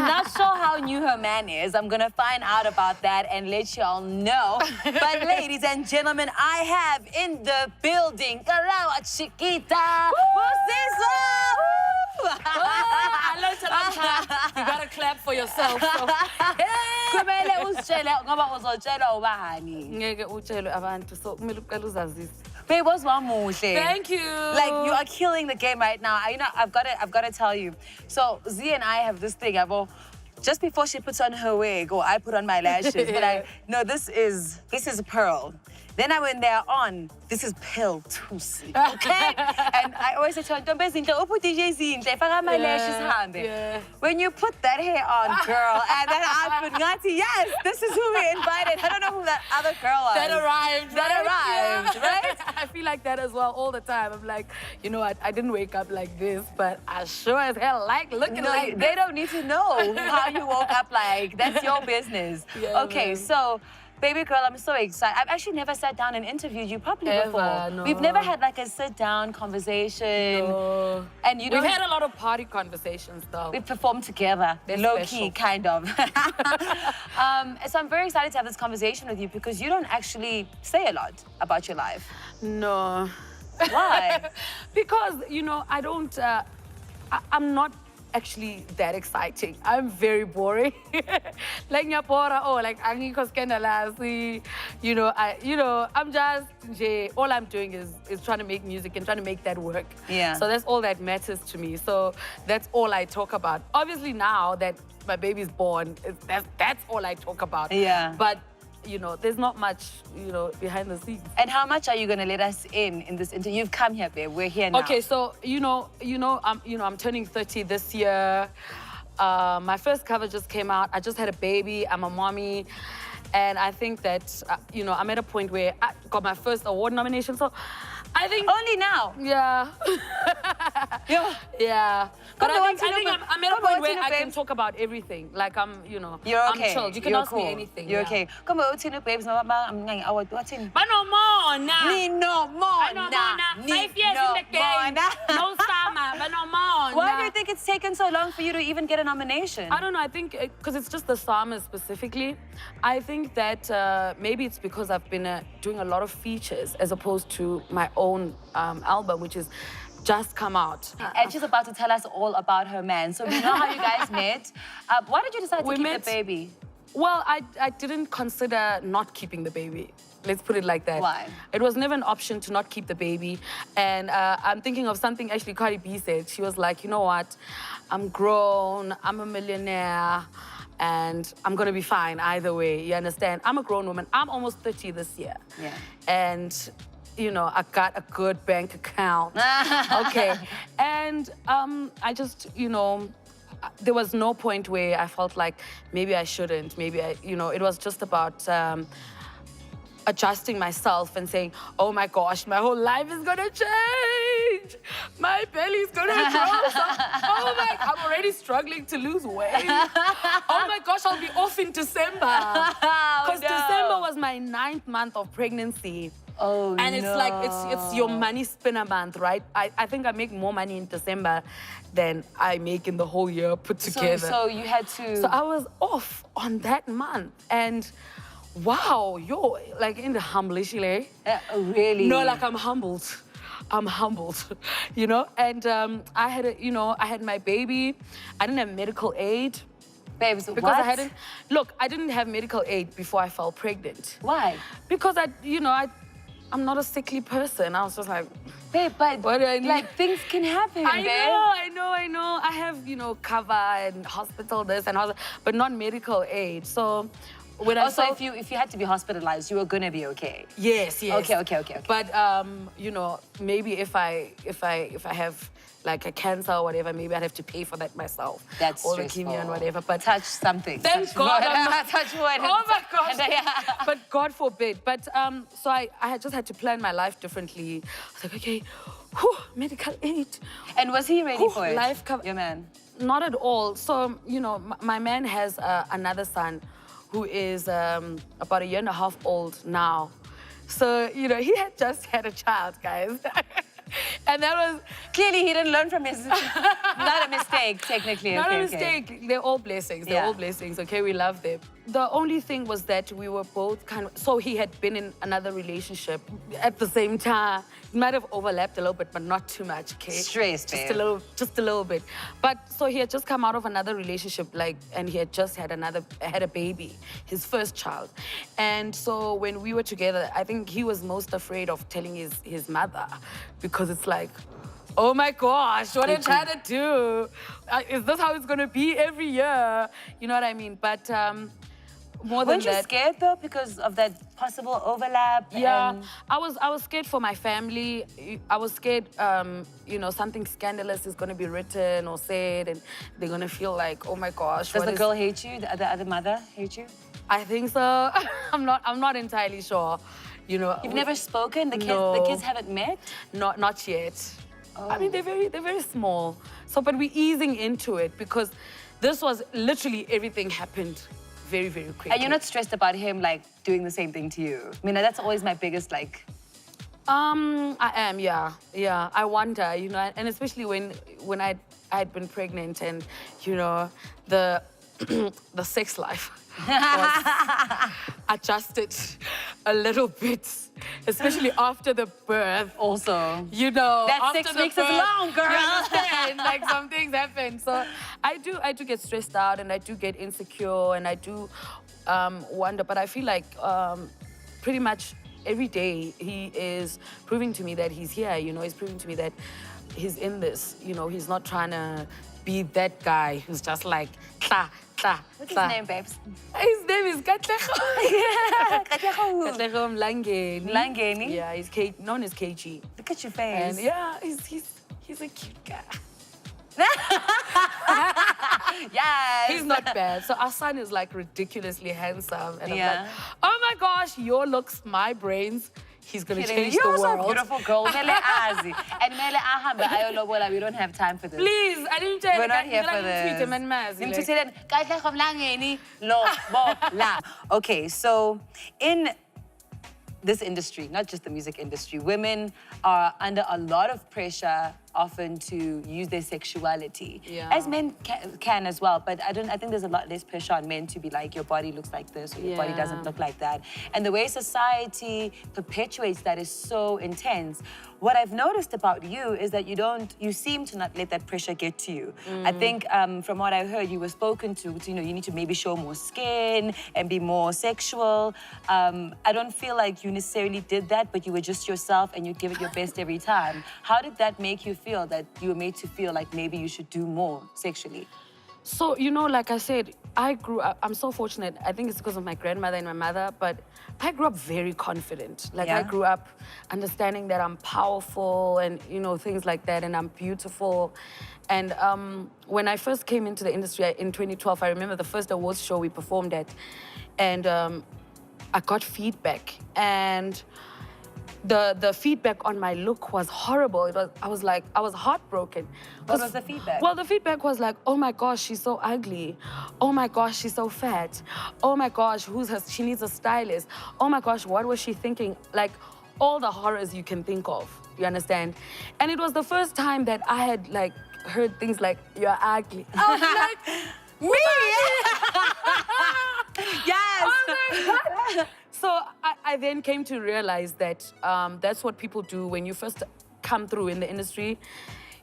not sure how new her man is. I'm going to find out about that and let y'all know. But ladies and gentlemen, I have in the building, Karawa Chiquita, Busiswa! I learned a long time. You gotta clap for yourself. So. Kumele usitshele ngoba uzotshela ubani. Ngeke utshele abantu so kumele uqale uzazise. Babe, what's wrong with it? Thank you. Like, you are killing the game right now. I've got to tell you. So Z and I have this thing. Just before she puts on her wig or I put on my lashes, but no, this is Pearl. Then when they're on, this is Pill Tusi, okay? And I always say to her, don't be if I got my lashes hambe. When you put that hair on, girl, and then I put Ngati, yes, this is who we invited. I don't know who that other girl was. That arrived, right? I feel like that as well all the time. I'm like, you know, I didn't wake up like this, but I sure as hell like looking like they don't need to know how you woke up like. That's your business. Yeah, okay, man. So, baby girl, I'm so excited. I've actually never sat down and interviewed you properly before. No. We've never had like a sit-down conversation. No. And you know, we've had a lot of party conversations though. We performed together, low-key, kind of. So I'm very excited to have this conversation with you because you don't actually say a lot about your life. No. Why? Because, you know, I don't, I'm not actually that exciting. I'm very boring. Like nyapora, like angiko scandalasi. I'm just all I'm doing is trying to make music and trying to make that work. Yeah. So that's all that matters to me. So that's all I talk about. Obviously now that my baby's born, that's all I talk about. Yeah. But you know, there's not much, behind the scenes. And how much are you going to let us in this interview? You've come here, babe. We're here now. Okay, so I'm turning 30 this year. My first cover just came out. I just had a baby. I'm a mommy. And I think that, I'm at a point where I got my first award nomination. So I think... Only now? Yeah. Yeah. But I think I'm at a point where I can talk about everything. Like I'm okay. I'm chilled. You can ask me anything. You're okay. Come on, babes. What's in? No more. 5 years in the game. No summer. No more. Why do you think it's taken so long for you to even get a nomination? I don't know. I think because it's just the summer specifically. I think that maybe it's because I've been doing a lot of features as opposed to my own album, which is just come out. And she's about to tell us all about her man. So we know how you guys met. Why did you decide to keep the baby? Well, I didn't consider not keeping the baby. Let's put it like that. Why? It was never an option to not keep the baby. And I'm thinking of something actually Cardi B said. She was like, you know what? I'm grown, I'm a millionaire, and I'm gonna be fine either way, you understand? I'm a grown woman. I'm almost 30 this year. Yeah. And I got a good bank account. Okay. And I just, there was no point where I felt like maybe I shouldn't. Maybe it was just about adjusting myself and saying, oh my gosh, my whole life is gonna change. My belly's gonna grow. I'm already struggling to lose weight. Oh my gosh, I'll be off in December. Because December was my 9th month of pregnancy. Oh, and it's like, it's your money spinner month, right? I think I make more money in December than I make in the whole year put together. So you had to... So I was off on that month. And wow, you're like in the humble, really? No, like I'm humbled. I'm humbled, And I had my baby. I didn't have medical aid. Babes, because I didn't have medical aid before I fell pregnant. Why? Because I'm not a sickly person. I was just like, babe, but what do I need? Like things can happen, I know. I have, cover and hospital this and hospital, but not medical aid. So when if you had to be hospitalized, you were gonna be okay. Yes. Okay. But maybe if I have like a cancer or whatever, maybe I'd have to pay for that myself. That's or leukemia and whatever. But touch something. Thank God. Touch wood. Oh my gosh. But God forbid. But so I had just had to plan my life differently. I was like, okay, medical aid. And was he ready for it? Life cover. Your man? Not at all. So my man has another son who is about 1.5 years old now. So he had just had a child, guys. And that was Clearly, he didn't learn from his. Not a mistake, technically. not okay, a okay. mistake. They're all blessings. They're Yeah. all blessings. Okay, we love them. The only thing was that we were both kind of. So he had been in another relationship at the same time. It might have overlapped a little bit, but not too much. Okay, Stress, just babe. just a little bit. But so he had just come out of another relationship, and he had just had a baby, his first child. And so when we were together, I think he was most afraid of telling his mother, because it's like, oh my gosh, what am I trying to do? Is this how it's gonna be every year? You know what I mean? But more than Weren't you that, scared though because of that possible overlap? yeah, and- I was scared for my family. I was scared, something scandalous is gonna be written or said, and they're gonna feel like, oh my gosh. Does what the is- girl hate you? The other mother hate you? I think so. I'm not entirely sure. You know, You've never spoken. The No. kids haven't met. not yet. I mean, they're very small. So, but we're easing into it because this was literally everything happened very, very quickly. And you're not stressed about him like doing the same thing to you. I mean, that's always my biggest like. I am, yeah. I wonder, and especially when I had been pregnant, and the the sex life was adjusted a little bit, especially after the birth. Also, that after 6 the weeks is birth, long, girl. You understand? Like some things happen. So I do get stressed out, and I do get insecure, and I do wonder. But I feel like pretty much every day he is proving to me that he's here. He's proving to me that he's in this. He's not trying to be that guy who's just like ta. What's his name, babes? His name is Katlego. Katlego. Katlego Mlangeni. Mlangeni? Yeah, he's known as KG. Look at your face. And yeah, he's a cute guy. Yes. He's not bad. So our son is like ridiculously handsome. And Yeah. I'm like, oh my gosh, your looks, my brains. He's gonna change You're the also world. a beautiful girl. Mele azi. And mele ahambe ayolobola. We don't have time for this. Please, I didn't tell you. We're not here for this. Okay, so in this industry, not just the music industry, women are under a lot of pressure often to use their sexuality. Yeah. As men can as well, but I think there's a lot less pressure on men to be like, your body looks like this or your body Yeah. doesn't look like that. And the way society perpetuates that is so intense. What I've noticed about you is that you seem to not let that pressure get to you. I think from what I heard, you were spoken to, you need to maybe show more skin and be more sexual. I don't feel like you necessarily did that, but you were just yourself and you give it your best every time. How did that make you feel, that you were made to feel like maybe you should do more sexually? So, like I said, I grew up, I'm so fortunate. I think it's because of my grandmother and my mother, but I grew up very confident. Like, Yeah. I grew up understanding that I'm powerful and, things like that, and I'm beautiful. And when I first came into the industry in 2012, I remember the first awards show we performed at, and I got feedback. And the feedback on my look was horrible. I was heartbroken. What was the feedback? Well, the feedback was like, oh my gosh, she's so ugly. Oh my gosh, she's so fat. Oh my gosh, she needs a stylist. Oh my gosh, what was she thinking? Like all the horrors you can think of, you understand? And it was the first time that I had like heard things like, you're ugly. I was like, me? Yes! Oh my God. So I then came to realize that that's what people do when you first come through in the industry.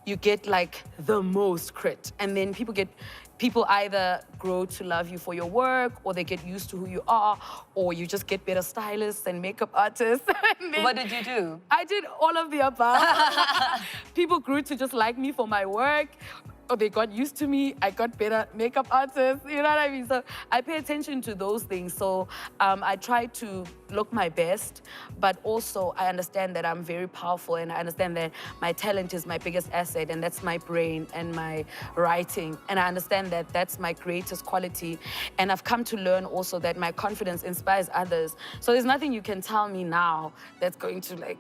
You get like the most crit, and then people either grow to love you for your work, or they get used to who you are, or you just get better stylists and makeup artists. And then What did you do? I did all of the above. People grew to just like me for my work, or they got used to me. I got better makeup artists, you know what I mean? So I pay attention to those things. So I try to look my best, but also I understand that I'm very powerful, and I understand that my talent is my biggest asset, and that's my brain and my writing. And I understand that that's my greatest quality. And I've come to learn also that my confidence inspires others. So there's nothing you can tell me now that's going to like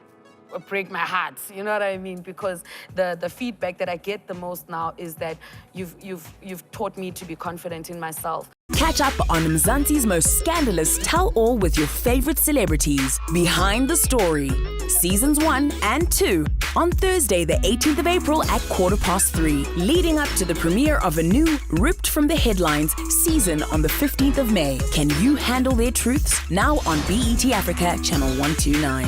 break my heart, you know what I mean? Because the feedback that I get the most now is that you've taught me to be confident in myself. Catch up on Mzansi's most scandalous tell-all with your favorite celebrities. Behind the Story, Seasons 1 and 2. on Thursday, the 18th of April at 3:15, leading up to the premiere of a new Ripped from the Headlines season on the 15th of May. Can you handle their truths? Now on BET Africa, channel 129.